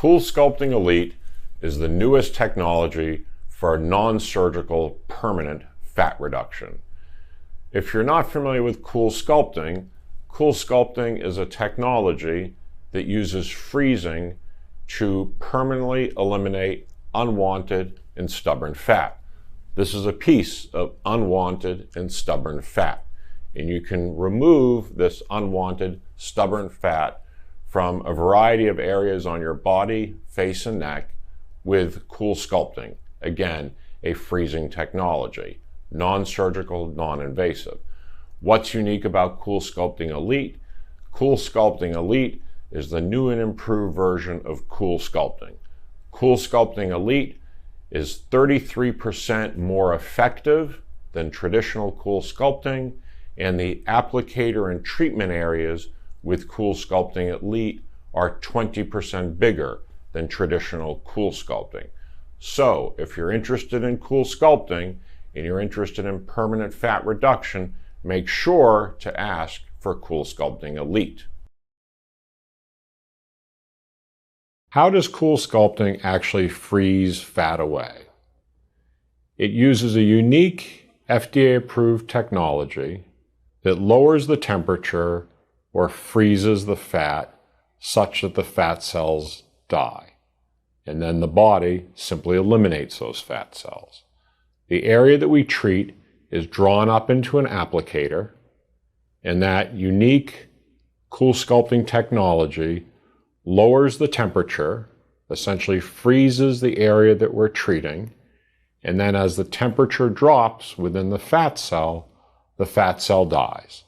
CoolSculpting Elite is the newest technology for non-surgical permanent fat reduction. If you're not familiar with CoolSculpting, CoolSculpting is a technology that uses freezing to permanently eliminate unwanted and stubborn fat. This is a piece of unwanted and stubborn fat, and you can remove this unwanted stubborn fat from a variety of areas on your body, face, and neck with CoolSculpting. Again, a freezing technology, non-surgical, non-invasive. What's unique about CoolSculpting Elite? CoolSculpting Elite is the new and improved version of CoolSculpting. CoolSculpting Elite is 33% more effective than traditional CoolSculpting, and the applicator and treatment areas with CoolSculpting Elite are 20% bigger than traditional CoolSculpting. So if you're interested in CoolSculpting and you're interested in permanent fat reduction, make sure to ask for CoolSculpting Elite. How does CoolSculpting actually freeze fat away? It uses a unique FDA-approved technology that lowers the temperature or freezes the fat such that the fat cells die. And then the body simply eliminates those fat cells. The area that we treat is drawn up into an applicator, and that unique CoolSculpting technology lowers the temperature, essentially freezes the area that we're treating, and then as the temperature drops within the fat cell dies.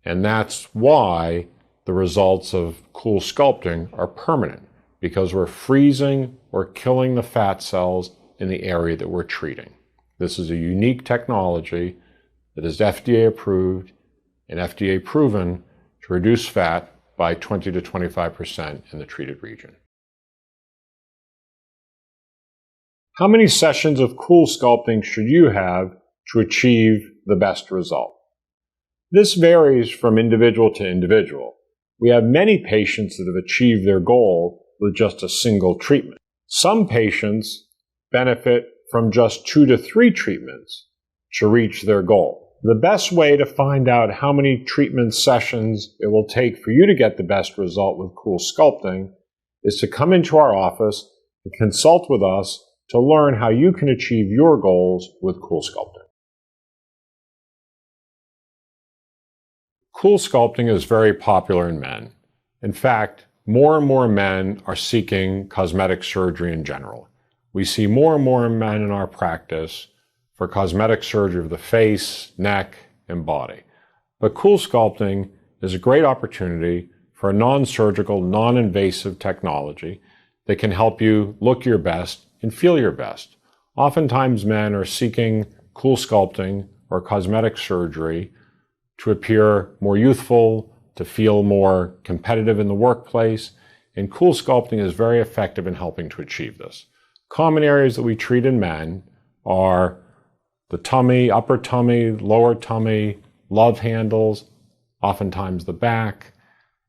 And that's why the results of CoolSculpting are permanent, because we're freezing or killing the fat cells in the area that we're treating. This is a unique technology that is FDA approved and FDA proven to reduce fat by 20 to 25% in the treated region. How many sessions of CoolSculpting should you have to achieve the best result? This varies from individual to individual. We have many patients that have achieved their goal with just a single treatment. Some patients benefit from just 2 to 3 treatments to reach their goal. The best way to find out how many treatment sessions it will take for you to get the best result with CoolSculpting is to come into our office and consult with us to learn how you can achieve your goals with CoolSculpting. CoolSculpting is very popular in men. In fact, more and more men are seeking cosmetic surgery in general. We see more and more men in our practice for cosmetic surgery of the face, neck, and body. But CoolSculpting is a great opportunity for a non-surgical, non-invasive technology that can help you look your best and feel your best. Oftentimes men are seeking CoolSculpting or cosmetic surgery to appear more youthful, to feel more competitive in the workplace, and CoolSculpting is very effective in helping to achieve this. Common areas that we treat in men are the tummy, upper tummy, lower tummy, love handles, oftentimes the back.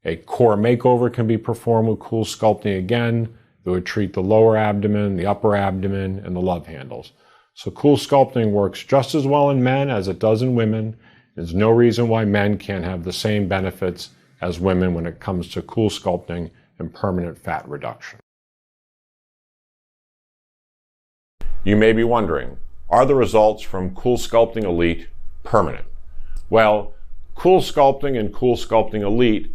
A core makeover can be performed with CoolSculpting again. It would treat the lower abdomen, the upper abdomen, and the love handles. So CoolSculpting works just as well in men as it does in women. There's no reason why men can't have the same benefits as women when it comes to CoolSculpting and permanent fat reduction. You may be wondering, are the results from CoolSculpting Elite permanent? Well, CoolSculpting and CoolSculpting Elite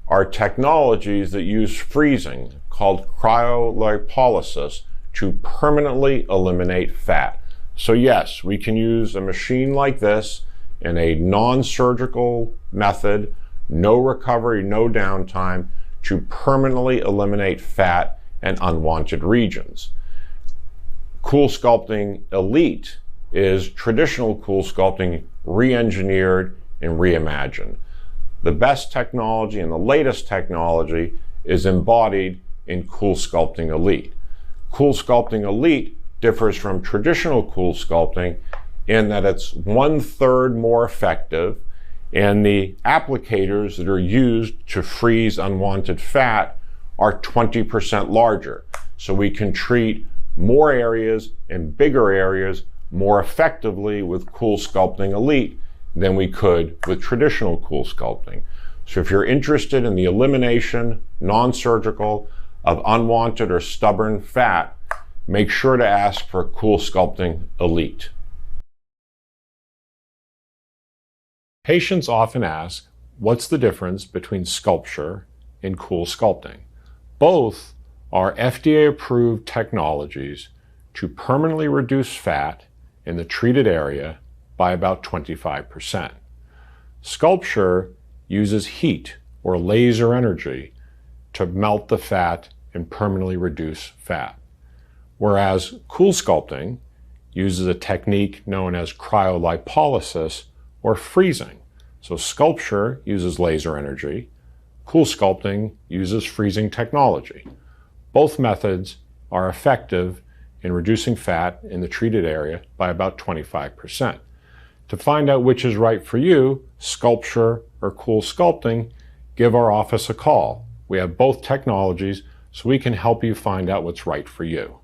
are technologies that use freezing called cryolipolysis to permanently eliminate fat. So yes, we can use a machine like this in a non-surgical method, no recovery, no downtime, to permanently eliminate fat and unwanted regions. CoolSculpting Elite is traditional CoolSculpting re-engineered and reimagined. The best technology and the latest technology is embodied in CoolSculpting Elite. CoolSculpting Elite differs from traditional CoolSculpting in that it's 1/3 more effective, and the applicators that are used to freeze unwanted fat are 20% larger. So we can treat more areas and bigger areas more effectively with CoolSculpting Elite than we could with traditional CoolSculpting. So if you're interested in the elimination, non-surgical, of unwanted or stubborn fat, make sure to ask for CoolSculpting Elite. Patients often ask, what's the difference between sculpture and CoolSculpting? Both are FDA-approved technologies to permanently reduce fat in the treated area by about 25%. Sculpture uses heat or laser energy to melt the fat and permanently reduce fat, whereas CoolSculpting uses a technique known as cryolipolysis or freezing. So sculpture uses laser energy, CoolSculpting uses freezing technology. Both methods are effective in reducing fat in the treated area by about 25%. To find out which is right for you, sculpture or CoolSculpting, give our office a call. We have both technologies, so we can help you find out what's right for you.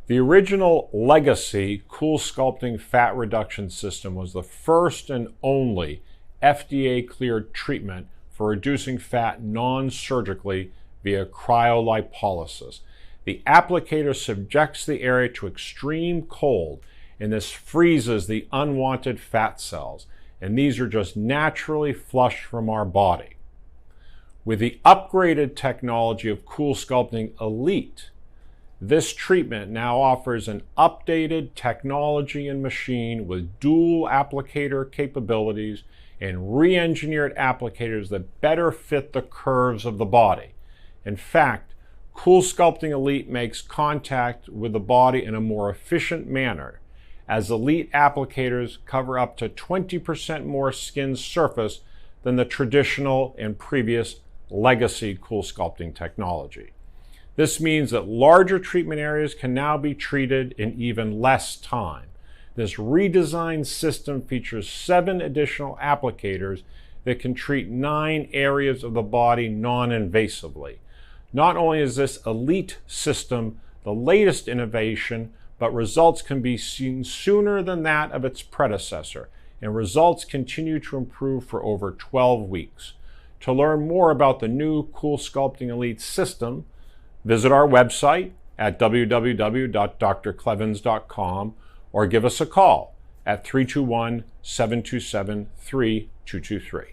The original legacy CoolSculpting fat reduction system was the first and only FDA-cleared treatment for reducing fat non-surgically via cryolipolysis. The applicator subjects the area to extreme cold, and this freezes the unwanted fat cells, and these are just naturally flushed from our body. With the upgraded technology of CoolSculpting Elite, this treatment now offers an updated technology and machine with dual applicator capabilities and re-engineered applicators that better fit the curves of the body. In fact, CoolSculpting Elite makes contact with the body in a more efficient manner, as Elite applicators cover up to 20% more skin surface than the traditional and previous legacy CoolSculpting technology. This means that larger treatment areas can now be treated in even less time. This redesigned system features 7 additional applicators that can treat 9 areas of the body non-invasively. Not only is this Elite system the latest innovation, but results can be seen sooner than that of its predecessor, and results continue to improve for over 12 weeks. To learn more about the new CoolSculpting Elite system, visit our website at www.drclevens.com or give us a call at 321-727-3223.